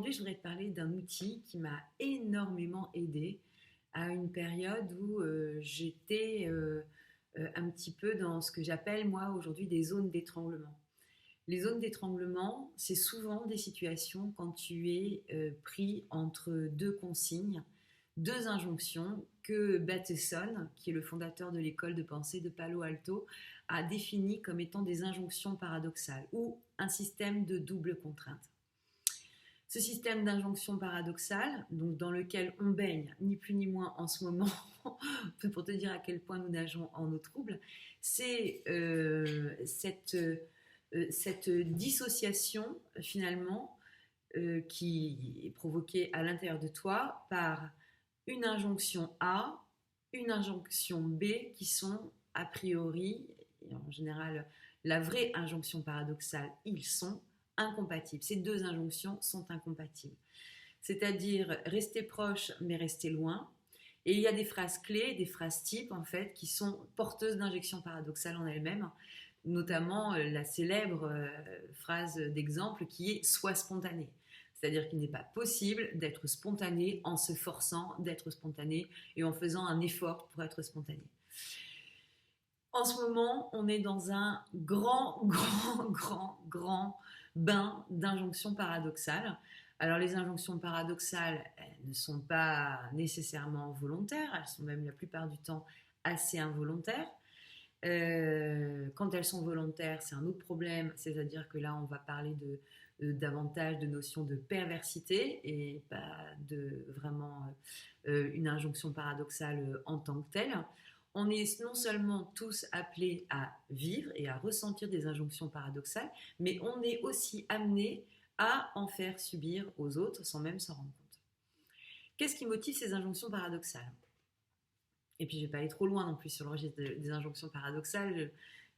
aujourd'hui, je voudrais te parler d'un outil qui m'a énormément aidée à une période où j'étais un petit peu dans ce que j'appelle moi aujourd'hui des zones d'étranglement. Les zones d'étranglement, c'est souvent des situations quand tu es pris entre deux consignes, deux injonctions que Bateson, qui est le fondateur de l'école de pensée de Palo Alto, a définies comme étant des injonctions paradoxales ou un système de double contrainte. Ce système d'injonction paradoxale, donc dans lequel on baigne, ni plus ni moins en ce moment, pour te dire à quel point nous nageons en eau trouble, c'est cette dissociation finalement qui est provoquée à l'intérieur de toi par une injonction A, une injonction B qui sont a priori, et en général la vraie injonction paradoxale, ils sont incompatibles. Ces deux injonctions sont incompatibles. C'est-à-dire rester proche mais rester loin. Et il y a des phrases clés, des phrases types en fait, qui sont porteuses d'injections paradoxales en elles-mêmes, notamment la célèbre phrase d'exemple qui est « sois spontané ». C'est-à-dire qu'il n'est pas possible d'être spontané en se forçant d'être spontané et en faisant un effort pour être spontané. En ce moment, on est dans un grand bain d'injonctions paradoxales. Alors les injonctions paradoxales, elles ne sont pas nécessairement volontaires, elles sont même la plupart du temps assez involontaires. Quand elles sont volontaires, c'est un autre problème, c'est-à-dire que là, on va parler davantage de notions de perversité et pas de vraiment une injonction paradoxale en tant que telle. On est non seulement tous appelés à vivre et à ressentir des injonctions paradoxales, mais on est aussi amenés à en faire subir aux autres sans même s'en rendre compte. Qu'est-ce qui motive ces injonctions paradoxales ? Et puis je ne vais pas aller trop loin non plus sur le registre des injonctions paradoxales.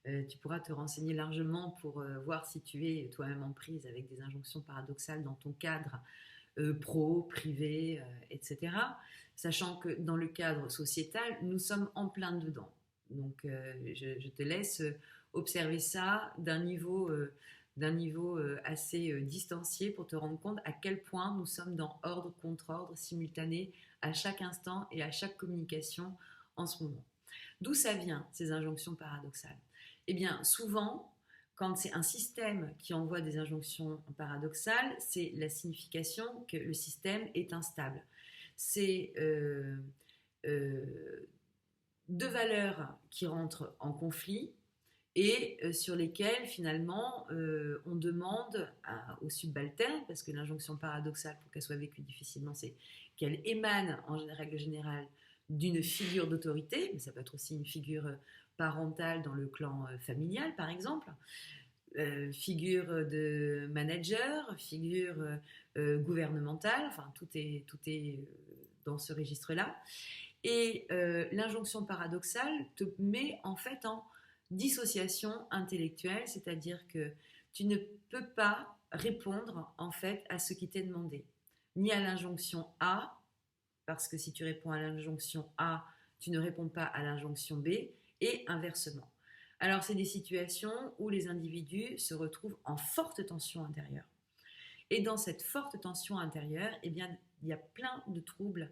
Tu pourras te renseigner largement pour voir si tu es toi-même en prise avec des injonctions paradoxales dans ton cadre pro, privé, etc. Sachant que dans le cadre sociétal, nous sommes en plein dedans. Donc je te laisse observer ça d'un niveau assez distancié pour te rendre compte à quel point nous sommes dans ordre contre ordre simultané à chaque instant et à chaque communication en ce moment. D'où ça vient, ces injonctions paradoxales ? Eh bien, souvent, quand c'est un système qui envoie des injonctions paradoxales, c'est la signification que le système est instable. C'est deux valeurs qui rentrent en conflit et sur lesquelles finalement on demande aux subalternes, parce que l'injonction paradoxale, pour qu'elle soit vécue difficilement, c'est qu'elle émane en règle générale d'une figure d'autorité, mais ça peut être aussi une figure parentale dans le clan familial par exemple, figure de manager, figure gouvernementale, enfin tout est dans ce registre-là. Et l'injonction paradoxale te met en fait en dissociation intellectuelle, c'est-à-dire que tu ne peux pas répondre en fait à ce qui t'est demandé, ni à l'injonction A, parce que si tu réponds à l'injonction A, tu ne réponds pas à l'injonction B, et inversement. Alors c'est des situations où les individus se retrouvent en forte tension intérieure. Et dans cette forte tension intérieure, eh bien, il y a plein de troubles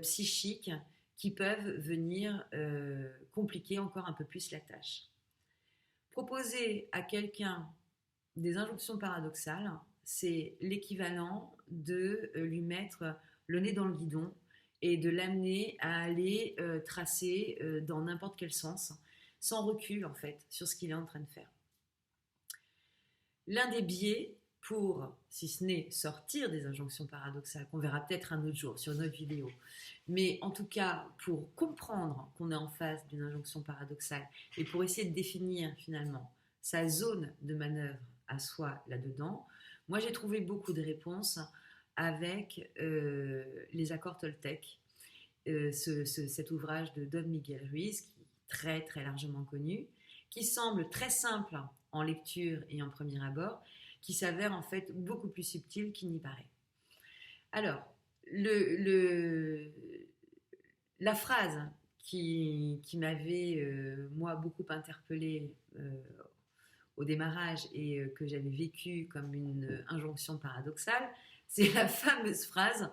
psychiques qui peuvent venir compliquer encore un peu plus la tâche. Proposer à quelqu'un des injonctions paradoxales, c'est l'équivalent de lui mettre le nez dans le guidon et de l'amener à aller tracer dans n'importe quel sens, sans recul en fait, sur ce qu'il est en train de faire. L'un des biais pour, si ce n'est sortir des injonctions paradoxales, qu'on verra peut-être un autre jour sur une autre vidéo, mais en tout cas pour comprendre qu'on est en face d'une injonction paradoxale et pour essayer de définir finalement sa zone de manœuvre à soi là-dedans, moi j'ai trouvé beaucoup de réponses avec les accords Toltec, cet ouvrage de Don Miguel Ruiz qui est très très largement connu, qui semble très simple en lecture et en premier abord, qui s'avère en fait beaucoup plus subtil qu'il n'y paraît. Alors, la phrase qui m'avait, moi, beaucoup interpellée au démarrage et que j'avais vécue comme une injonction paradoxale, C'est la fameuse phrase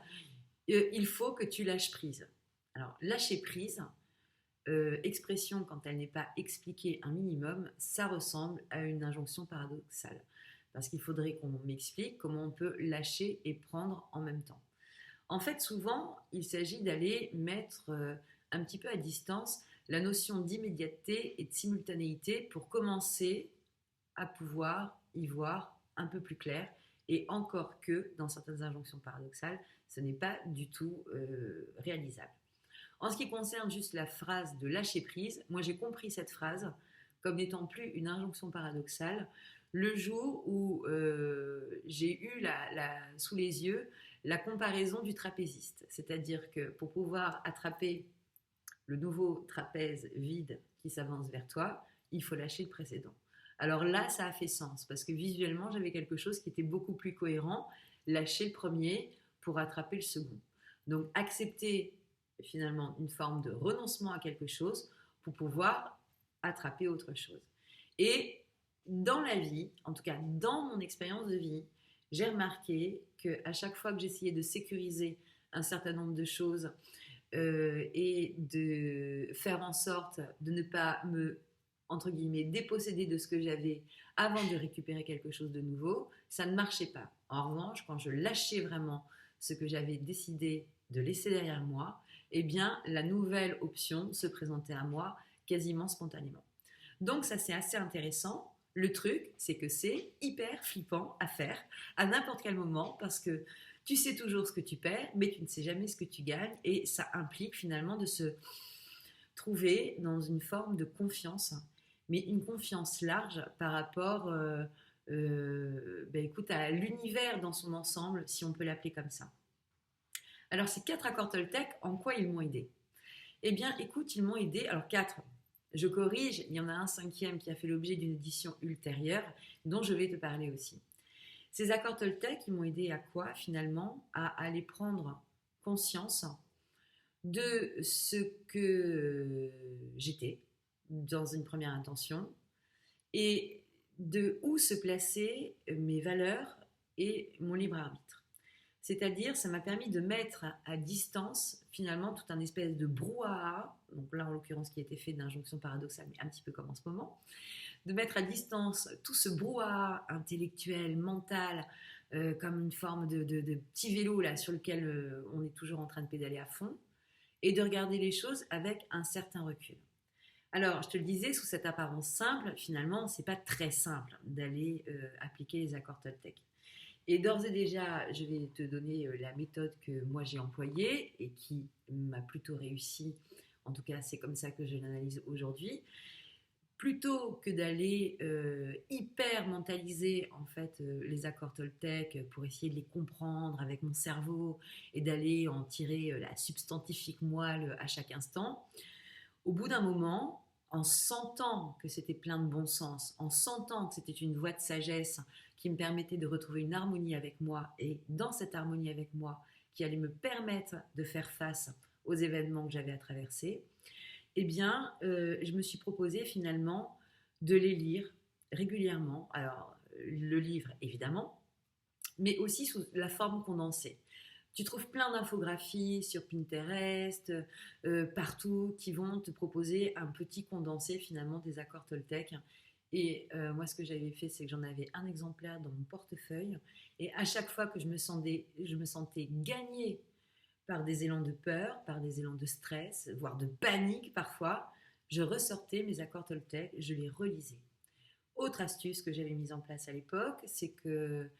il faut que tu lâches prise. Alors, lâcher prise, expression quand elle n'est pas expliquée un minimum, ça ressemble à une injonction paradoxale. Parce qu'il faudrait qu'on m'explique comment on peut lâcher et prendre en même temps. En fait, souvent, il s'agit d'aller mettre un petit peu à distance la notion d'immédiateté et de simultanéité pour commencer à pouvoir y voir un peu plus clair. Et encore que, dans certaines injonctions paradoxales, ce n'est pas du tout réalisable. En ce qui concerne juste la phrase de lâcher prise, moi j'ai compris cette phrase comme n'étant plus une injonction paradoxale le jour où j'ai eu sous les yeux la comparaison du trapéziste. C'est-à-dire que pour pouvoir attraper le nouveau trapèze vide qui s'avance vers toi, il faut lâcher le précédent. Alors là, ça a fait sens parce que visuellement, j'avais quelque chose qui était beaucoup plus cohérent. Lâcher le premier pour attraper le second. Donc accepter finalement une forme de renoncement à quelque chose pour pouvoir attraper autre chose. Et dans la vie, en tout cas dans mon expérience de vie, j'ai remarqué qu'à chaque fois que j'essayais de sécuriser un certain nombre de choses et de faire en sorte de ne pas me, entre guillemets, déposséder de ce que j'avais avant de récupérer quelque chose de nouveau, ça ne marchait pas. En revanche, quand je lâchais vraiment ce que j'avais décidé de laisser derrière moi, eh bien, la nouvelle option se présentait à moi quasiment spontanément. Donc, ça, c'est assez intéressant. Le truc, c'est que c'est hyper flippant à faire à n'importe quel moment parce que tu sais toujours ce que tu perds, mais tu ne sais jamais ce que tu gagnes et ça implique finalement de se trouver dans une forme de confiance, mais une confiance large par rapport écoute, à l'univers dans son ensemble, si on peut l'appeler comme ça. Alors, ces 4 accords Toltec, en quoi ils m'ont aidé? Eh bien, écoute, ils m'ont aidé. Alors, 4, je corrige, il y en a un 5e qui a fait l'objet d'une édition ultérieure, dont je vais te parler aussi. Ces accords Toltec, ils m'ont aidé à quoi, finalement? À aller prendre conscience de ce que j'étais dans une première intention et de où se placer mes valeurs et mon libre arbitre. C'est-à-dire, ça m'a permis de mettre à distance, finalement, tout un espèce de brouhaha, donc là, en l'occurrence, qui a été fait d'injonction paradoxale, mais un petit peu comme en ce moment, de mettre à distance tout ce brouhaha intellectuel, mental, comme une forme de petit vélo là, sur lequel on est toujours en train de pédaler à fond, et de regarder les choses avec un certain recul. Alors, je te le disais, sous cette apparence simple, finalement, c'est pas très simple d'aller appliquer les accords Toltec. Et d'ores et déjà, je vais te donner la méthode que moi j'ai employée et qui m'a plutôt réussi. En tout cas, c'est comme ça que je l'analyse aujourd'hui. Plutôt que d'aller hyper mentaliser en fait les accords Toltec pour essayer de les comprendre avec mon cerveau et d'aller en tirer la substantifique moelle à chaque instant, au bout d'un moment, en sentant que c'était plein de bon sens, en sentant que c'était une voie de sagesse qui me permettait de retrouver une harmonie avec moi et dans cette harmonie avec moi qui allait me permettre de faire face aux événements que j'avais à traverser, eh bien, je me suis proposé finalement de les lire régulièrement. Alors, le livre, évidemment, mais aussi sous la forme condensée. Tu trouves plein d'infographies sur Pinterest, partout, qui vont te proposer un petit condensé finalement des accords Toltec. Et moi, ce que j'avais fait, c'est que j'en avais un exemplaire dans mon portefeuille. Et à chaque fois que je me sentais gagnée par des élans de peur, par des élans de stress, voire de panique parfois, je ressortais mes accords Toltec, je les relisais. Autre astuce que j'avais mise en place à l'époque, c'est que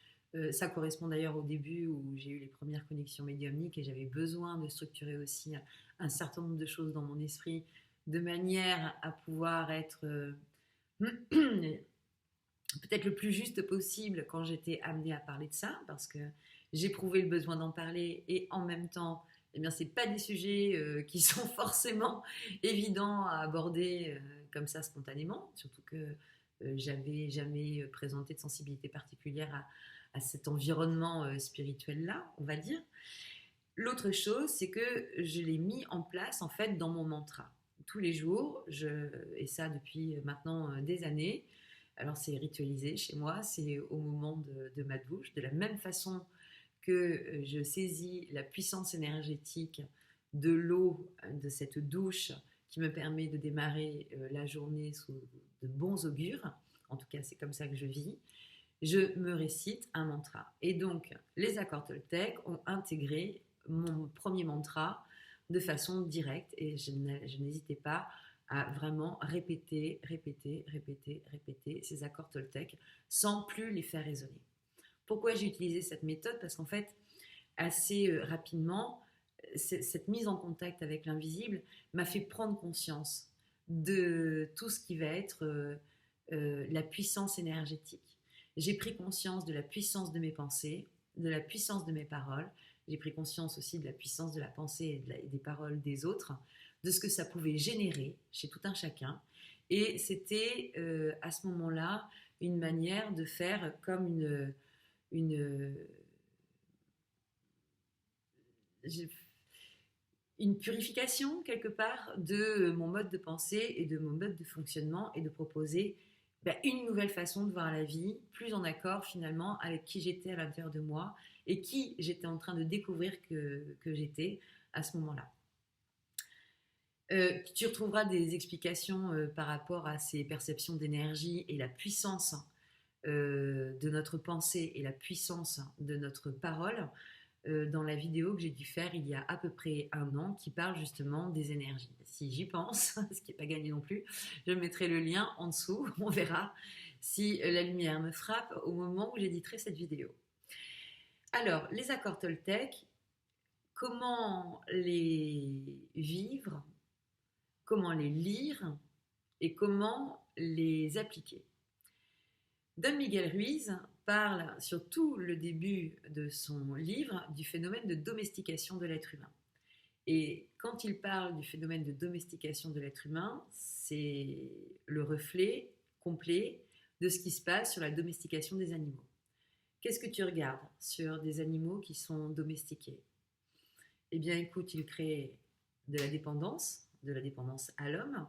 ça correspond d'ailleurs au début où j'ai eu les premières connexions médiumniques et j'avais besoin de structurer aussi un certain nombre de choses dans mon esprit de manière à pouvoir être peut-être le plus juste possible quand j'étais amenée à parler de ça, parce que j'éprouvais le besoin d'en parler et en même temps, eh bien, c'est pas des sujets qui sont forcément évidents à aborder comme ça spontanément, surtout que j'avais jamais présenté de sensibilité particulière à cet environnement spirituel-là, on va dire. L'autre chose, c'est que je l'ai mis en place en fait dans mon mantra. Tous les jours, et ça depuis maintenant des années, alors c'est ritualisé chez moi, c'est au moment de ma douche, de la même façon que je saisis la puissance énergétique de l'eau, de cette douche qui me permet de démarrer la journée sous de bons augures, en tout cas c'est comme ça que je vis, je me récite un mantra. Et donc les accords Toltec ont intégré mon premier mantra de façon directe et je n'hésitais pas à vraiment répéter ces accords Toltec sans plus les faire résonner. Pourquoi j'ai utilisé cette méthode? Parce qu'en fait, assez rapidement, cette mise en contact avec l'invisible m'a fait prendre conscience de tout ce qui va être la puissance énergétique. J'ai pris conscience de la puissance de mes pensées, de la puissance de mes paroles. J'ai pris conscience aussi de la puissance de la pensée et des paroles des autres, de ce que ça pouvait générer chez tout un chacun. Et c'était à ce moment-là une manière de faire comme une purification quelque part de mon mode de pensée et de mon mode de fonctionnement et de proposer une nouvelle façon de voir la vie, plus en accord finalement avec qui j'étais à l'intérieur de moi et qui j'étais en train de découvrir que j'étais à ce moment-là. Tu retrouveras des explications par rapport à ces perceptions d'énergie et la puissance de notre pensée et la puissance de notre parole dans la vidéo que j'ai dû faire il y a à peu près 1 an qui parle justement des énergies. Si j'y pense, ce qui n'est pas gagné non plus, je mettrai le lien en dessous, on verra si la lumière me frappe au moment où j'éditerai cette vidéo. Alors, les accords Toltec, comment les vivre, comment les lire et comment les appliquer. Don Miguel Ruiz parle sur tout le début de son livre du phénomène de domestication de l'être humain. Et quand il parle du phénomène de domestication de l'être humain, c'est le reflet complet de ce qui se passe sur la domestication des animaux. Qu'est-ce que tu regardes sur des animaux qui sont domestiqués? Eh bien, écoute, ils créent de la dépendance à l'homme.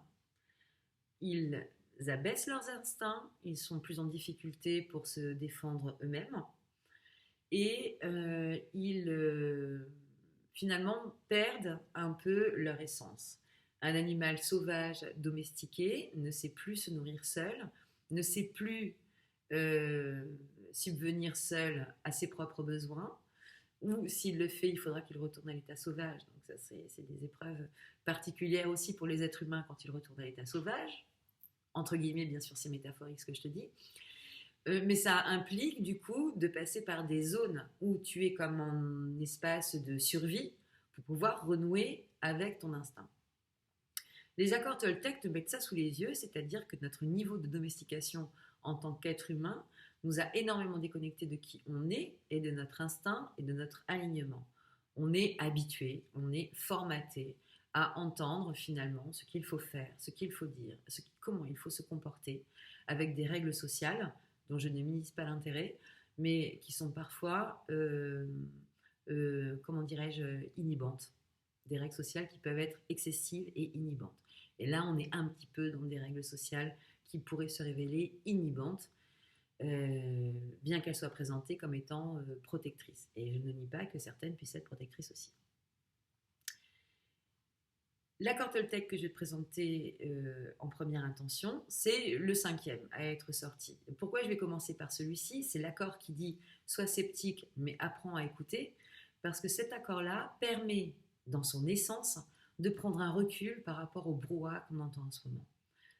Ils abaissent leurs instincts, ils sont plus en difficulté pour se défendre eux-mêmes et ils finalement perdent un peu leur essence. Un animal sauvage domestiqué ne sait plus se nourrir seul, ne sait plus subvenir seul à ses propres besoins, ou s'il le fait, il faudra qu'il retourne à l'état sauvage. Donc ça, c'est des épreuves particulières aussi pour les êtres humains quand ils retournent à l'état sauvage. Entre guillemets, bien sûr, c'est métaphorique ce que je te dis. Mais ça implique du coup de passer par des zones où tu es comme en espace de survie pour pouvoir renouer avec ton instinct. Les accords Toltec te mettent ça sous les yeux, c'est-à-dire que notre niveau de domestication en tant qu'être humain nous a énormément déconnectés de qui on est et de notre instinct et de notre alignement. On est habitué, on est formaté à entendre finalement ce qu'il faut faire, ce qu'il faut dire, comment il faut se comporter avec des règles sociales dont je ne minimise pas l'intérêt, mais qui sont parfois, comment dirais-je, inhibantes. Des règles sociales qui peuvent être excessives et inhibantes. Et là, on est un petit peu dans des règles sociales qui pourraient se révéler inhibantes, bien qu'elles soient présentées comme étant protectrices. Et je ne nie pas que certaines puissent être protectrices aussi. L'accord Toltec que je vais te présenter en première intention, c'est le 5e à être sorti. Pourquoi je vais commencer par celui-ci? C'est l'accord qui dit « Sois sceptique, mais apprends à écouter », parce que cet accord-là permet, dans son essence, de prendre un recul par rapport au brouhaha qu'on entend en ce moment.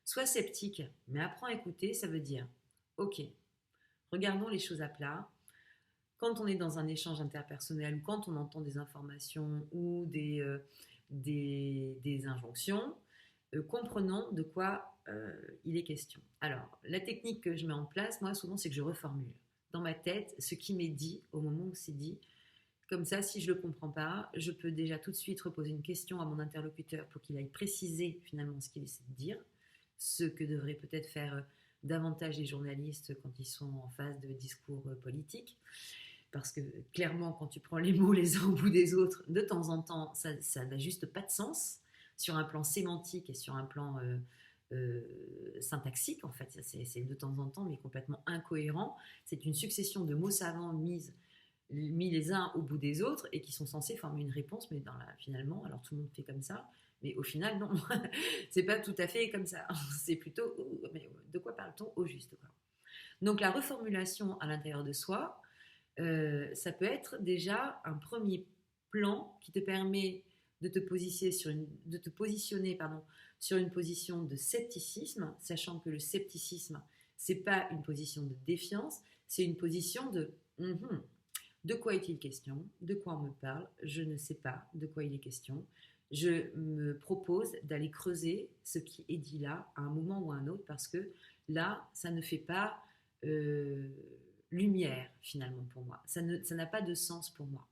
Sois sceptique, mais apprends à écouter, ça veut dire « Ok, regardons les choses à plat ». Quand on est dans un échange interpersonnel ou quand on entend des informations ou des injonctions, comprenons de quoi il est question. Alors, la technique que je mets en place, moi, souvent, c'est que je reformule dans ma tête ce qui m'est dit au moment où c'est dit. Comme ça, si je ne le comprends pas, je peux déjà tout de suite reposer une question à mon interlocuteur pour qu'il aille préciser finalement ce qu'il essaie de dire, ce que devraient peut-être faire davantage les journalistes quand ils sont en phase de discours politiques. Parce que clairement, quand tu prends les mots les uns au bout des autres, de temps en temps, ça n'a juste pas de sens sur un plan sémantique et sur un plan syntaxique. En fait, c'est de temps en temps, mais complètement incohérent. C'est une succession de mots savants mis les uns au bout des autres et qui sont censés former une réponse, mais finalement, alors tout le monde fait comme ça, mais au final, non, c'est pas tout à fait comme ça. C'est plutôt, mais de quoi parle-t-on au juste, quoi. Donc la reformulation à l'intérieur de soi, ça peut être déjà un premier plan qui te permet de te positionner sur une position de scepticisme, sachant que le scepticisme, c'est pas une position de défiance, c'est une position de de quoi est-il question? De quoi on me parle? Je ne sais pas de quoi il est question. Je me propose d'aller creuser ce qui est dit là à un moment ou à un autre parce que là, ça ne fait pas euh, lumière finalement pour moi. Ça n'a pas de sens pour moi.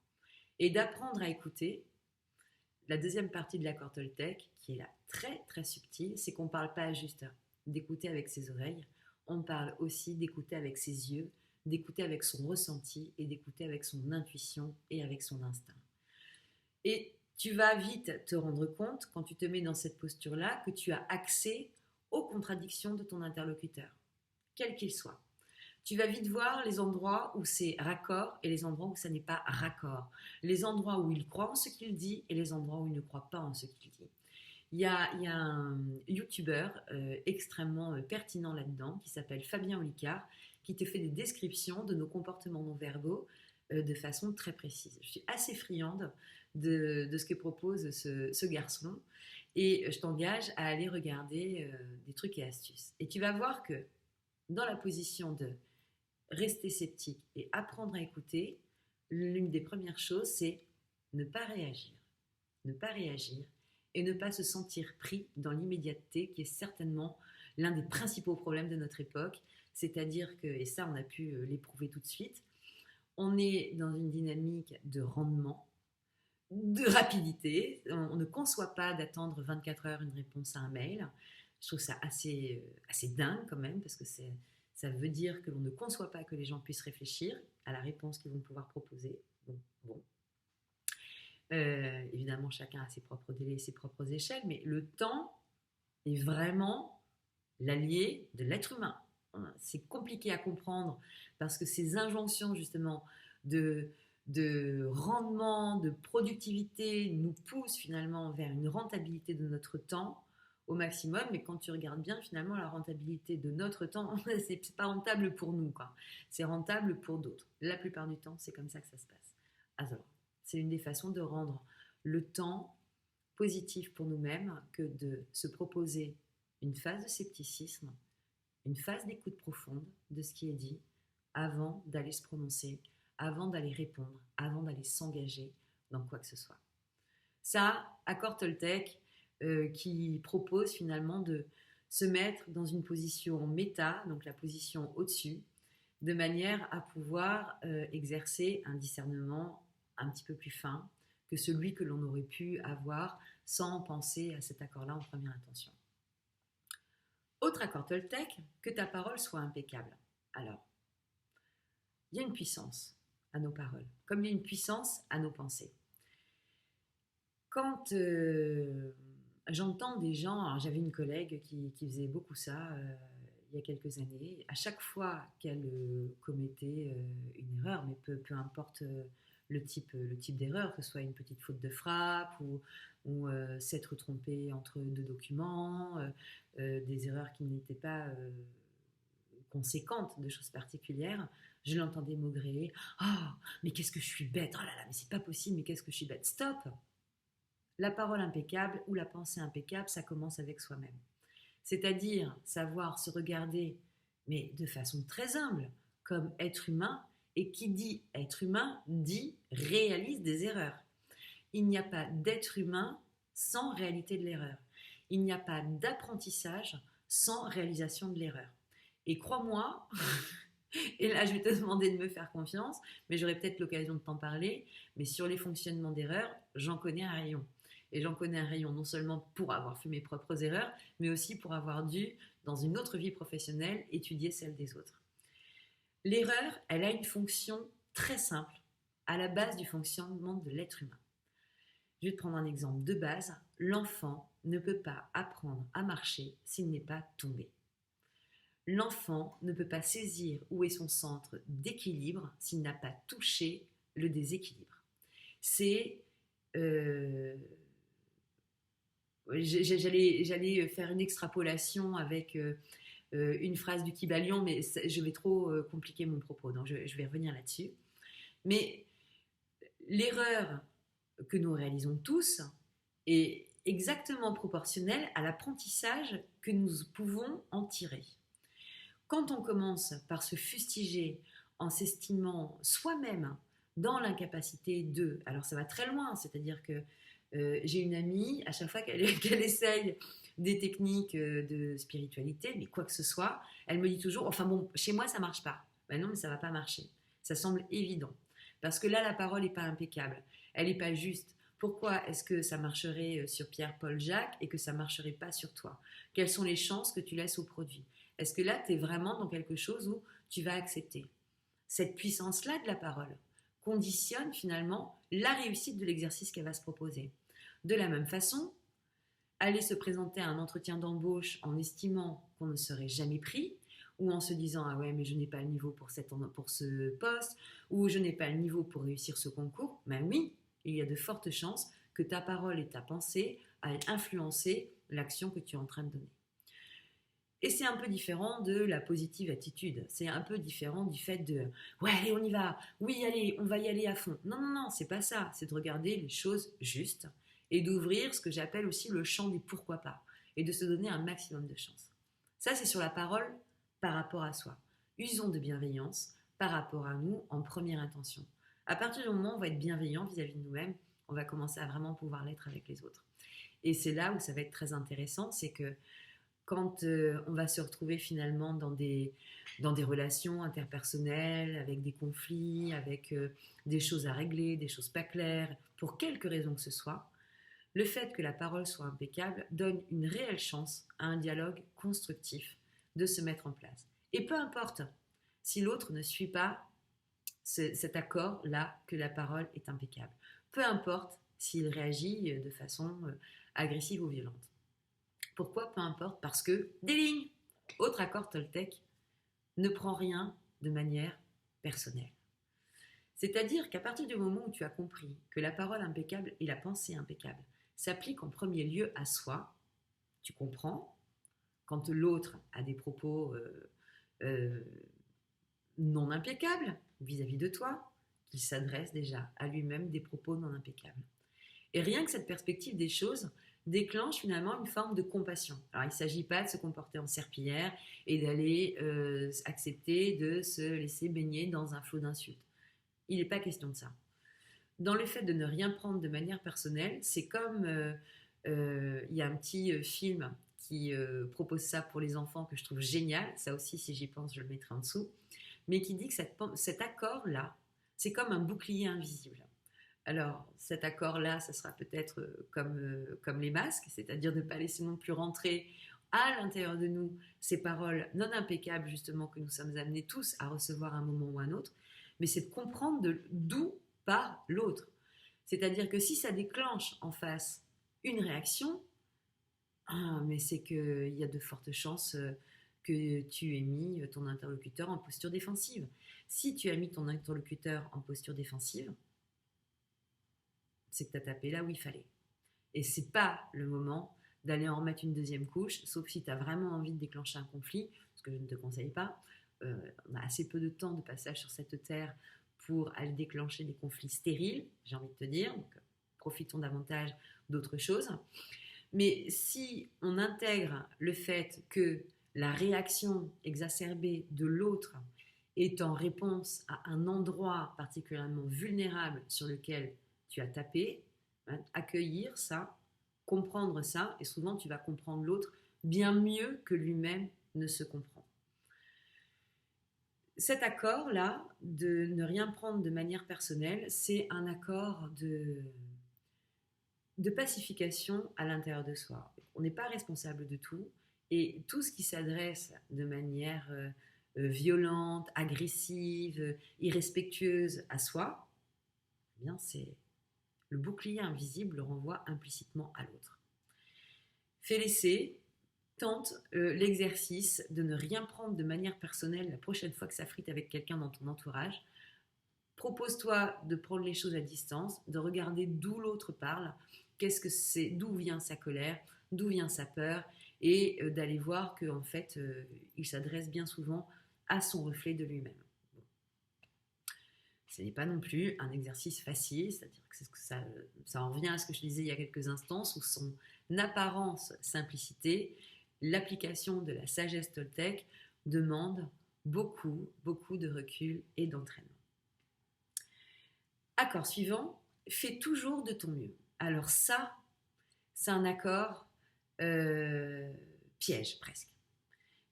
Et d'apprendre à écouter, la deuxième partie de l'accord Toltec, qui est là très très subtile, c'est qu'on ne parle pas juste d'écouter avec ses oreilles, on parle aussi d'écouter avec ses yeux, d'écouter avec son ressenti et d'écouter avec son intuition et avec son instinct. Et tu vas vite te rendre compte, quand tu te mets dans cette posture-là, que tu as accès aux contradictions de ton interlocuteur, quel qu'il soit. Tu vas vite voir les endroits où c'est raccord et les endroits où ça n'est pas raccord. Les endroits où il croit en ce qu'il dit et les endroits où il ne croit pas en ce qu'il dit. Il y a un YouTuber extrêmement pertinent là-dedans qui s'appelle Fabien Olicard qui te fait des descriptions de nos comportements non verbaux de façon très précise. Je suis assez friande de ce que propose ce garçon et je t'engage à aller regarder des trucs et astuces. Et tu vas voir que dans la position de rester sceptique et apprendre à écouter, l'une des premières choses, c'est ne pas réagir. Ne pas réagir et ne pas se sentir pris dans l'immédiateté qui est certainement l'un des principaux problèmes de notre époque. C'est-à-dire que, et ça on a pu l'éprouver tout de suite, on est dans une dynamique de rendement, de rapidité. On ne conçoit pas d'attendre 24 heures une réponse à un mail. Je trouve ça assez dingue quand même, parce que ça veut dire que l'on ne conçoit pas que les gens puissent réfléchir à la réponse qu'ils vont pouvoir proposer. Donc, bon. Évidemment, chacun a ses propres délais, ses propres échelles, mais le temps est vraiment l'allié de l'être humain. C'est compliqué à comprendre parce que ces injonctions justement de rendement, de productivité nous poussent finalement vers une rentabilité de notre temps au maximum, mais quand tu regardes bien, finalement, la rentabilité de notre temps, c'est pas rentable pour nous, quoi. C'est rentable pour d'autres. La plupart du temps, c'est comme ça que ça se passe. Alors, c'est une des façons de rendre le temps positif pour nous-mêmes que de se proposer une phase de scepticisme, une phase d'écoute profonde de ce qui est dit avant d'aller se prononcer, avant d'aller répondre, avant d'aller s'engager dans quoi que ce soit. Ça, accord Toltec, qui propose finalement de se mettre dans une position méta, donc la position au-dessus, de manière à pouvoir exercer un discernement un petit peu plus fin que celui que l'on aurait pu avoir sans penser à cet accord-là en première intention. Autre accord Toltec, que ta parole soit impeccable. Alors, il y a une puissance à nos paroles, comme il y a une puissance à nos pensées. Quand j'entends des gens, alors j'avais une collègue qui faisait beaucoup ça il y a quelques années, à chaque fois qu'elle commettait une erreur, mais peu importe le type d'erreur, que ce soit une petite faute de frappe ou s'être trompé entre deux documents, des erreurs qui n'étaient pas conséquentes de choses particulières, je l'entendais maugréer. Ah, mais qu'est-ce que je suis bête! Oh là là, mais c'est pas possible, mais qu'est-ce que je suis bête! Stop! La parole impeccable ou la pensée impeccable, ça commence avec soi-même. C'est-à-dire savoir se regarder, mais de façon très humble, comme être humain, et qui dit être humain, dit réalise des erreurs. Il n'y a pas d'être humain sans réalité de l'erreur. Il n'y a pas d'apprentissage sans réalisation de l'erreur. Et crois-moi, et là je vais te demander de me faire confiance, mais j'aurai peut-être l'occasion de t'en parler, mais sur les fonctionnements d'erreurs, j'en connais un rayon. Et j'en connais un rayon non seulement pour avoir fait mes propres erreurs, mais aussi pour avoir dû, dans une autre vie professionnelle, étudier celle des autres. L'erreur, elle a une fonction très simple à la base du fonctionnement de l'être humain. Je vais te prendre un exemple de base. L'enfant ne peut pas apprendre à marcher s'il n'est pas tombé. L'enfant ne peut pas saisir où est son centre d'équilibre s'il n'a pas touché le déséquilibre. C'est... j'allais faire une extrapolation avec une phrase du Kybalion, mais je vais trop compliquer mon propos, donc je vais revenir là-dessus. Mais l'erreur que nous réalisons tous est exactement proportionnelle à l'apprentissage que nous pouvons en tirer. Quand on commence par se fustiger en s'estimant soi-même dans l'incapacité de... Alors ça va très loin, c'est-à-dire que j'ai une amie, à chaque fois qu'elle essaye des techniques de spiritualité, mais quoi que ce soit, elle me dit toujours, enfin bon, chez moi ça marche pas. Ben non, mais ça va pas marcher. Ça semble évident. Parce que là, la parole n'est pas impeccable. Elle n'est pas juste. Pourquoi est-ce que ça marcherait sur Pierre, Paul, Jacques et que ça ne marcherait pas sur toi? Quelles sont les chances que tu laisses au produit? Est-ce que là, tu es vraiment dans quelque chose où tu vas accepter? Cette puissance-là de la parole conditionne finalement la réussite de l'exercice qu'elle va se proposer. De la même façon, aller se présenter à un entretien d'embauche en estimant qu'on ne serait jamais pris, ou en se disant « Ah ouais, mais je n'ai pas le niveau pour ce poste », ou « Je n'ai pas le niveau pour réussir ce concours », ben oui, il y a de fortes chances que ta parole et ta pensée aillent influencer l'action que tu es en train de donner. Et c'est un peu différent de la positive attitude. C'est un peu différent du fait de « Ouais, allez, on y va. Oui, allez, on va y aller à fond. » Non, non, non, c'est pas ça. C'est de regarder les choses justes et d'ouvrir ce que j'appelle aussi le champ des pourquoi pas et de se donner un maximum de chance. Ça, c'est sur la parole par rapport à soi. Usons de bienveillance par rapport à nous en première intention. À partir du moment où on va être bienveillant vis-à-vis de nous-mêmes, on va commencer à vraiment pouvoir l'être avec les autres. Et c'est là où ça va être très intéressant, c'est que quand on va se retrouver finalement dans des relations interpersonnelles, avec des conflits, avec des choses à régler, des choses pas claires, pour quelque raison que ce soit, le fait que la parole soit impeccable donne une réelle chance à un dialogue constructif de se mettre en place. Et peu importe si l'autre ne suit pas cet accord-là que la parole est impeccable. Peu importe s'il réagit de façon agressive ou violente. Pourquoi peu importe? Parce que des lignes. Autre accord Toltec ne prend rien de manière personnelle. C'est-à-dire qu'à partir du moment où tu as compris que la parole impeccable et la pensée impeccable s'appliquent en premier lieu à soi, tu comprends, quand l'autre a des propos non impeccables vis-à-vis de toi, qu'il s'adresse déjà à lui-même des propos non impeccables. Et rien que cette perspective des choses déclenche finalement une forme de compassion. Alors il ne s'agit pas de se comporter en serpillière et d'aller accepter de se laisser baigner dans un flot d'insultes. Il n'est pas question de ça. Dans le fait de ne rien prendre de manière personnelle, c'est comme il y a un petit film qui propose ça pour les enfants que je trouve génial, ça aussi si j'y pense je le mettrai en dessous, mais qui dit que cet accord-là, c'est comme un bouclier invisible. Alors cet accord-là, ça sera peut-être comme les masques, c'est-à-dire de ne pas laisser non plus rentrer à l'intérieur de nous ces paroles non impeccables justement que nous sommes amenés tous à recevoir à un moment ou à un autre, mais c'est de comprendre d'où part l'autre. C'est-à-dire que si ça déclenche en face une réaction, mais c'est qu'il y a de fortes chances que tu aies mis ton interlocuteur en posture défensive. Si tu as mis ton interlocuteur en posture défensive, c'est que tu as tapé là où il fallait. Et c'est pas le moment d'aller en remettre une deuxième couche, sauf si tu as vraiment envie de déclencher un conflit, ce que je ne te conseille pas. On a assez peu de temps de passage sur cette terre pour aller déclencher des conflits stériles, j'ai envie de te dire. Donc, profitons davantage d'autres choses. Mais si on intègre le fait que la réaction exacerbée de l'autre est en réponse à un endroit particulièrement vulnérable sur lequel tu as tapé, hein, accueillir ça, comprendre ça, et souvent tu vas comprendre l'autre bien mieux que lui-même ne se comprend. Cet accord-là, de ne rien prendre de manière personnelle, c'est un accord de pacification à l'intérieur de soi. On n'est pas responsable de tout, et tout ce qui s'adresse de manière violente, agressive, irrespectueuse à soi, eh bien c'est le bouclier invisible le renvoie implicitement à l'autre. Fais l'essai, tente l'exercice de ne rien prendre de manière personnelle la prochaine fois que ça frite avec quelqu'un dans ton entourage. Propose-toi de prendre les choses à distance, de regarder d'où l'autre parle, qu'est-ce que c'est, d'où vient sa colère, d'où vient sa peur, et d'aller voir qu'en fait, il s'adresse bien souvent à son reflet de lui-même. Ce n'est pas non plus un exercice facile, c'est-à-dire que ça en revient à ce que je disais il y a quelques instants, sous son apparence simplicité, l'application de la sagesse toltèque demande beaucoup, beaucoup de recul et d'entraînement. Accord suivant, fais toujours de ton mieux. Alors ça, c'est un accord piège presque.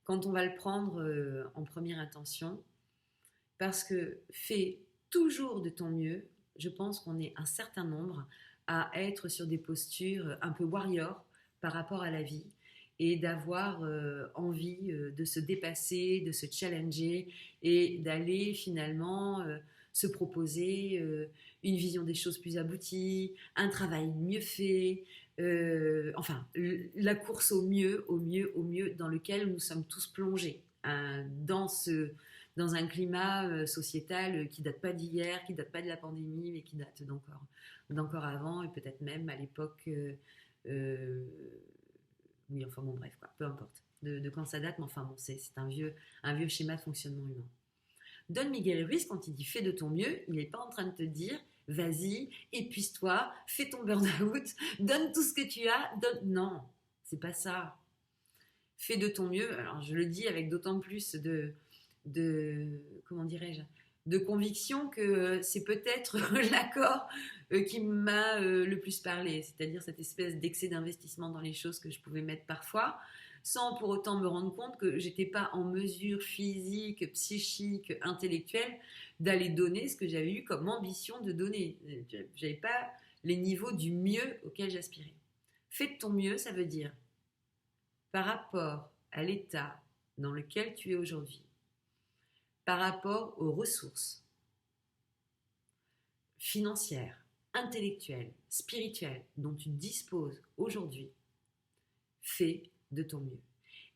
Quand on va le prendre en première intention, parce que fais toujours de ton mieux, je pense qu'on est un certain nombre à être sur des postures un peu warrior par rapport à la vie et d'avoir envie de se dépasser, de se challenger et d'aller finalement se proposer une vision des choses plus aboutie, un travail mieux fait, enfin la course au mieux, au mieux, au mieux dans lequel nous sommes tous plongés dans un climat sociétal qui date pas d'hier, qui date pas de la pandémie, mais qui date d'encore avant et peut-être même à l'époque. Oui, enfin bon, bref, quoi, peu importe de quand ça date, mais enfin bon, c'est un vieux schéma de fonctionnement humain. Don Miguel Ruiz, quand il dit fais de ton mieux, il n'est pas en train de te dire vas-y, épuise-toi, fais ton burn-out, donne tout ce que tu as, donne. Non, c'est pas ça. Fais de ton mieux. Alors je le dis avec d'autant plus comment dirais-je, de conviction que c'est peut-être l'accord qui m'a le plus parlé, c'est-à-dire cette espèce d'excès d'investissement dans les choses que je pouvais mettre parfois, sans pour autant me rendre compte que j'étais pas en mesure physique, psychique, intellectuelle d'aller donner ce que j'avais eu comme ambition de donner. J'avais pas les niveaux du mieux auquel j'aspirais. Fais de ton mieux, ça veut dire par rapport à l'état dans lequel tu es aujourd'hui, par rapport aux ressources financières, intellectuelles, spirituelles dont tu disposes aujourd'hui, fais de ton mieux.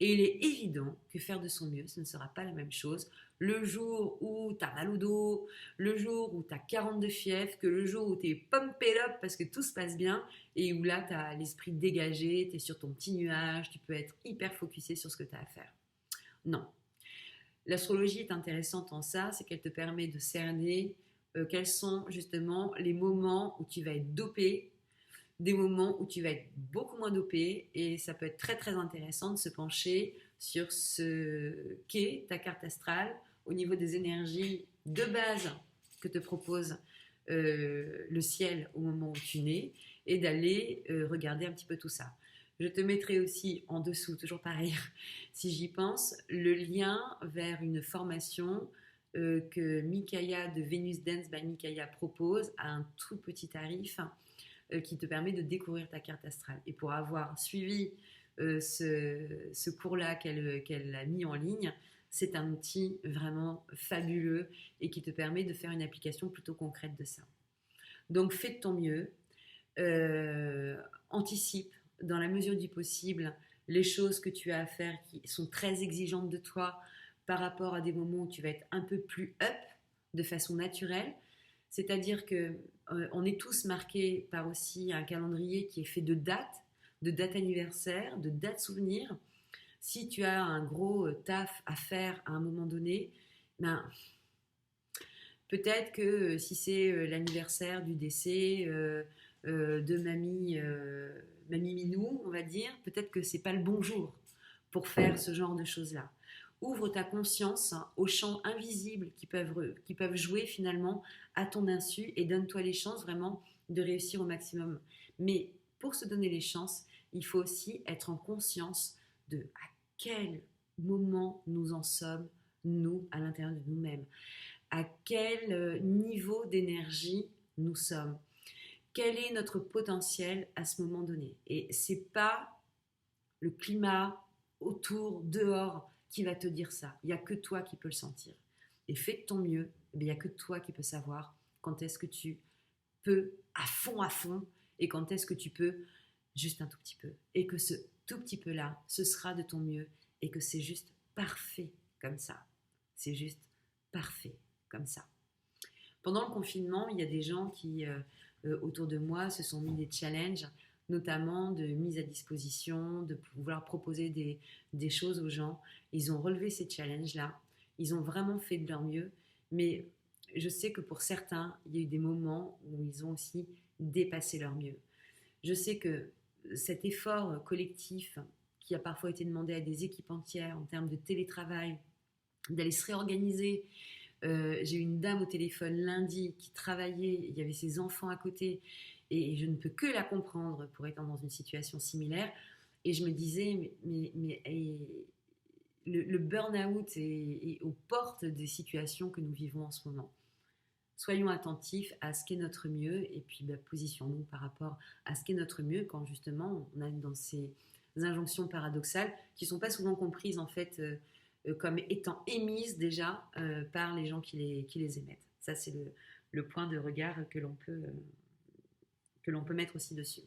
Et il est évident que faire de son mieux, ce ne sera pas la même chose le jour où tu as mal au dos, le jour où tu as 42 fièvres, que le jour où tu es pumped up parce que tout se passe bien et où là tu as l'esprit dégagé, tu es sur ton petit nuage, tu peux être hyper focusé sur ce que tu as à faire. Non. L'astrologie est intéressante en ça, c'est qu'elle te permet de cerner quels sont justement les moments où tu vas être dopé, des moments où tu vas être beaucoup moins dopé, et ça peut être très très intéressant de se pencher sur ce qu'est ta carte astrale au niveau des énergies de base que te propose le ciel au moment où tu nais, et d'aller regarder un petit peu tout ça. Je te mettrai aussi en dessous, toujours pareil, si j'y pense, le lien vers une formation que Mikaya de Venus Dance by Mikaya propose à un tout petit tarif qui te permet de découvrir ta carte astrale. Et pour avoir suivi ce cours-là qu'elle a mis en ligne, c'est un outil vraiment fabuleux et qui te permet de faire une application plutôt concrète de ça. Donc fais de ton mieux, anticipe dans la mesure du possible les choses que tu as à faire qui sont très exigeantes de toi par rapport à des moments où tu vas être un peu plus up de façon naturelle. C'est-à-dire que on est tous marqués par aussi un calendrier qui est fait de dates anniversaires, de dates souvenirs. Si tu as un gros taf à faire à un moment donné, ben, peut-être que si c'est l'anniversaire du décès de mamie Minou, on va dire, peut-être que c'est pas le bon jour pour faire ce genre de choses-là. Ouvre ta conscience aux champs invisibles qui peuvent jouer finalement à ton insu et donne-toi les chances vraiment de réussir au maximum. Mais pour se donner les chances, il faut aussi être en conscience de à quel moment nous en sommes, nous, à l'intérieur de nous-mêmes. À quel niveau d'énergie nous sommes. Quel est notre potentiel à ce moment donné. Et c'est pas le climat autour, dehors, qui va te dire ça. Il n'y a que toi qui peux le sentir. Et fais de ton mieux, il n'y a que toi qui peux savoir quand est-ce que tu peux à fond, et quand est-ce que tu peux juste un tout petit peu. Et que ce tout petit peu-là, ce sera de ton mieux, et que c'est juste parfait comme ça. C'est juste parfait comme ça. Pendant le confinement, il y a des gens qui, autour de moi, se sont mis des challenges, notamment de mise à disposition, de pouvoir proposer des choses aux gens. Ils ont relevé ces challenges-là. Ils ont vraiment fait de leur mieux. Mais je sais que pour certains, il y a eu des moments où ils ont aussi dépassé leur mieux. Je sais que cet effort collectif qui a parfois été demandé à des équipes entières en termes de télétravail, d'aller se réorganiser. J'ai eu une dame au téléphone lundi qui travaillait, il y avait ses enfants à côté, et je ne peux que la comprendre pour être dans une situation similaire. Et je me disais, le burn-out est aux portes des situations que nous vivons en ce moment. Soyons attentifs à ce qu'est notre mieux et puis positionnons-nous par rapport à ce qu'est notre mieux quand justement on est dans ces injonctions paradoxales qui ne sont pas souvent comprises en fait comme étant émises déjà par les gens qui les émettent. Ça c'est le point de regard que l'on peut mettre aussi dessus.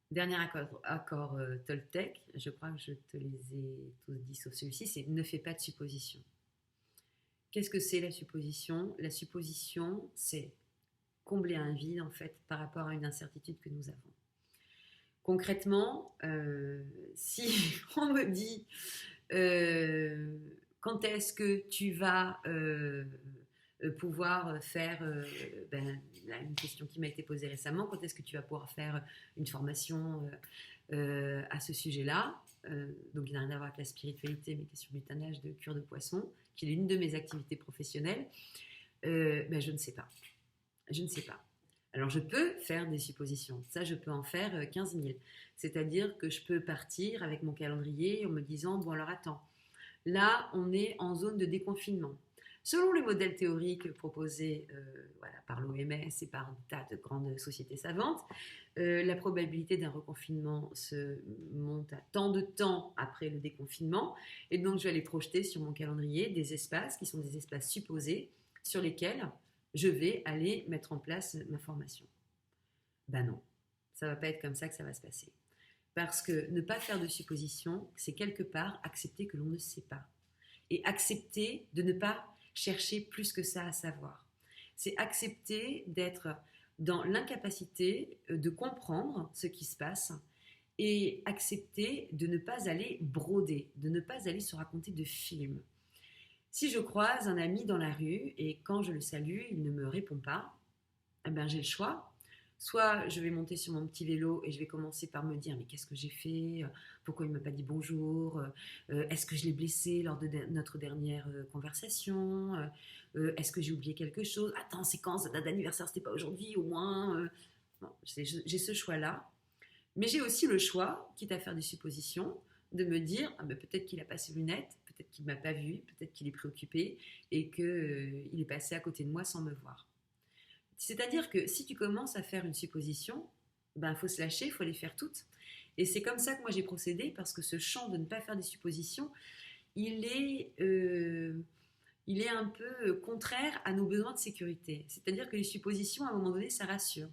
Dernier accord Toltec, je crois que je te les ai tous dit sauf celui-ci, c'est ne fais pas de suppositions. Qu'est-ce que c'est la supposition? La supposition, c'est combler un vide en fait par rapport à une incertitude que nous avons. Concrètement, si on me dit quand est-ce que tu vas pouvoir faire une question qui m'a été posée récemment, quand est-ce que tu vas pouvoir faire une formation à ce sujet-là, donc il n'a rien à voir avec la spiritualité mais qui est sur l'utanage de cure de poisson, qui est l'une de mes activités professionnelles, je ne sais pas. Je ne sais pas. Alors je peux faire des suppositions, ça je peux en faire 15 000. C'est-à-dire que je peux partir avec mon calendrier en me disant, bon alors attends, là on est en zone de déconfinement. Selon les modèles théoriques proposés par l'OMS et par un tas de grandes sociétés savantes, la probabilité d'un reconfinement se monte à tant de temps après le déconfinement. Et donc, je vais aller projeter sur mon calendrier des espaces qui sont des espaces supposés sur lesquels je vais aller mettre en place ma formation. Ben non, ça ne va pas être comme ça que ça va se passer. Parce que ne pas faire de suppositions, c'est quelque part accepter que l'on ne sait pas. Et accepter de ne pas chercher plus que ça à savoir. C'est accepter d'être dans l'incapacité de comprendre ce qui se passe et accepter de ne pas aller broder, de ne pas aller se raconter de films. Si je croise un ami dans la rue et quand je le salue, il ne me répond pas, eh ben j'ai le choix. Soit je vais monter sur mon petit vélo et je vais commencer par me dire mais qu'est-ce que j'ai fait? Pourquoi il ne m'a pas dit bonjour? Est-ce que je l'ai blessé lors de notre dernière conversation? Est-ce que j'ai oublié quelque chose? Attends, c'est quand? Sa date d'anniversaire, c'était pas aujourd'hui au moins? Bon, j'ai ce choix-là. Mais j'ai aussi le choix, quitte à faire des suppositions, de me dire peut-être qu'il n'a pas ses lunettes, peut-être qu'il ne m'a pas vu, peut-être qu'il est préoccupé et qu'il est passé à côté de moi sans me voir. C'est-à-dire que si tu commences à faire une supposition, faut se lâcher, il faut les faire toutes. Et c'est comme ça que moi j'ai procédé, parce que ce champ de ne pas faire des suppositions, il est un peu contraire à nos besoins de sécurité. C'est-à-dire que les suppositions, à un moment donné, ça rassure.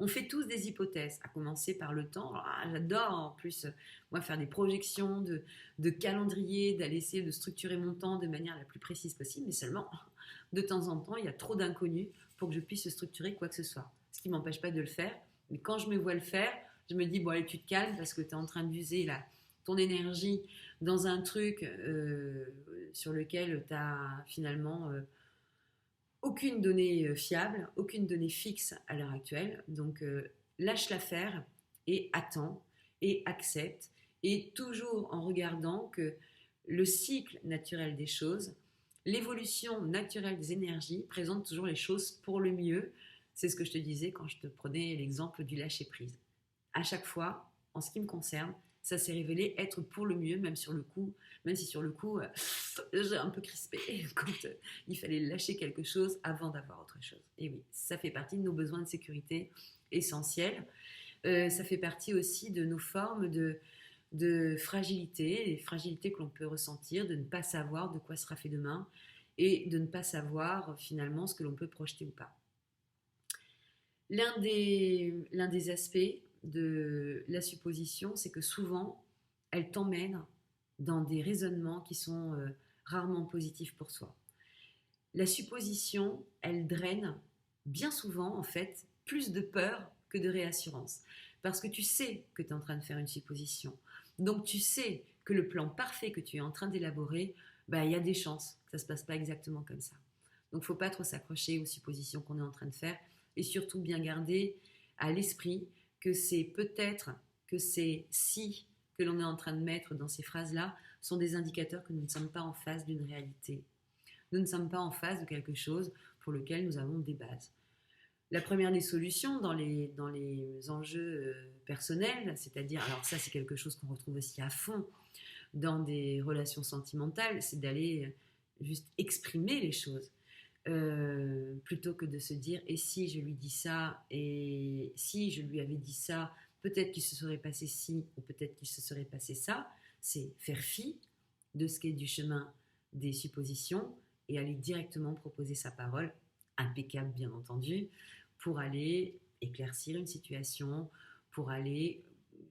On fait tous des hypothèses, à commencer par le temps. Alors, j'adore en plus, moi, faire des projections de calendrier, d'aller essayer de structurer mon temps de manière la plus précise possible, mais seulement, de temps en temps, il y a trop d'inconnus pour que je puisse structurer quoi que ce soit. Ce qui ne m'empêche pas de le faire. Mais quand je me vois le faire, je me dis, bon allez, tu te calmes parce que tu es en train d'user ton énergie dans un truc sur lequel tu as finalement aucune donnée fiable, aucune donnée fixe à l'heure actuelle. Donc lâche l'affaire et attends et accepte. Et toujours en regardant que le cycle naturel des choses, l'évolution naturelle des énergies présente toujours les choses pour le mieux. C'est ce que je te disais quand je te prenais l'exemple du lâcher-prise. À chaque fois, en ce qui me concerne, ça s'est révélé être pour le mieux, même si sur le coup, j'ai un peu crispé quand il fallait lâcher quelque chose avant d'avoir autre chose. Et oui, ça fait partie de nos besoins de sécurité essentiels. Ça fait partie aussi de nos formes de fragilité, les fragilités que l'on peut ressentir, de ne pas savoir de quoi sera fait demain et de ne pas savoir finalement ce que l'on peut projeter ou pas. L'un des aspects de la supposition, c'est que souvent, elle t'emmène dans des raisonnements qui sont rarement positifs pour soi. la supposition, elle draine bien souvent, en fait, plus de peur que de réassurance. Parce que tu sais que tu es en train de faire une supposition. Donc tu sais que le plan parfait que tu es en train d'élaborer, bah, il y a des chances que ça ne se passe pas exactement comme ça. Donc il ne faut pas trop s'accrocher aux suppositions qu'on est en train de faire et surtout bien garder à l'esprit que c'est peut-être que ces si que l'on est en train de mettre dans ces phrases-là sont des indicateurs que nous ne sommes pas en face d'une réalité. Nous ne sommes pas en face de quelque chose pour lequel nous avons des bases. La première des solutions dans les enjeux personnels, c'est-à-dire, alors ça c'est quelque chose qu'on retrouve aussi à fond dans des relations sentimentales, c'est d'aller juste exprimer les choses. Plutôt que de se dire et si je lui dis ça et si je lui avais dit ça, peut-être qu'il se serait passé ci ou peut-être qu'il se serait passé ça. C'est faire fi de ce qui est du chemin des suppositions et aller directement proposer sa parole, impeccable bien entendu, pour aller éclaircir une situation, pour aller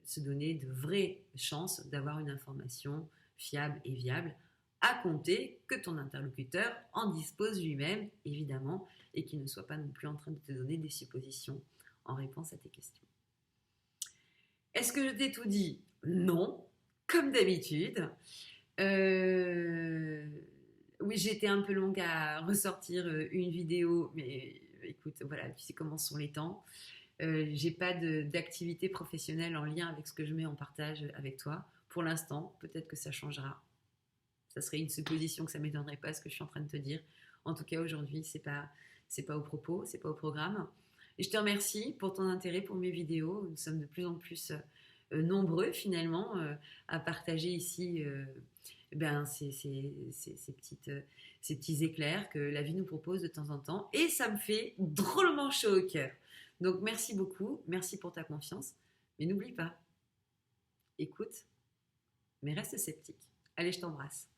se donner de vraies chances d'avoir une information fiable et viable, à compter que ton interlocuteur en dispose lui-même, évidemment, et qu'il ne soit pas non plus en train de te donner des suppositions en réponse à tes questions. Est-ce que je t'ai tout dit? Non, comme d'habitude. Oui, j'ai été un peu longue à ressortir une vidéo, mais écoute, voilà, tu sais comment sont les temps. J'ai pas d'activité professionnelle en lien avec ce que je mets en partage avec toi. Pour l'instant, peut-être que ça changera. Ça serait une supposition que ça ne m'étonnerait pas ce que je suis en train de te dire. En tout cas, aujourd'hui, c'est pas au propos, c'est pas au programme. Et je te remercie pour ton intérêt pour mes vidéos. Nous sommes de plus en plus nombreux finalement à partager ici ces petits éclairs que la vie nous propose de temps en temps. Et ça me fait drôlement chaud au cœur. Donc merci beaucoup, merci pour ta confiance. Mais n'oublie pas, écoute, mais reste sceptique. Allez, je t'embrasse.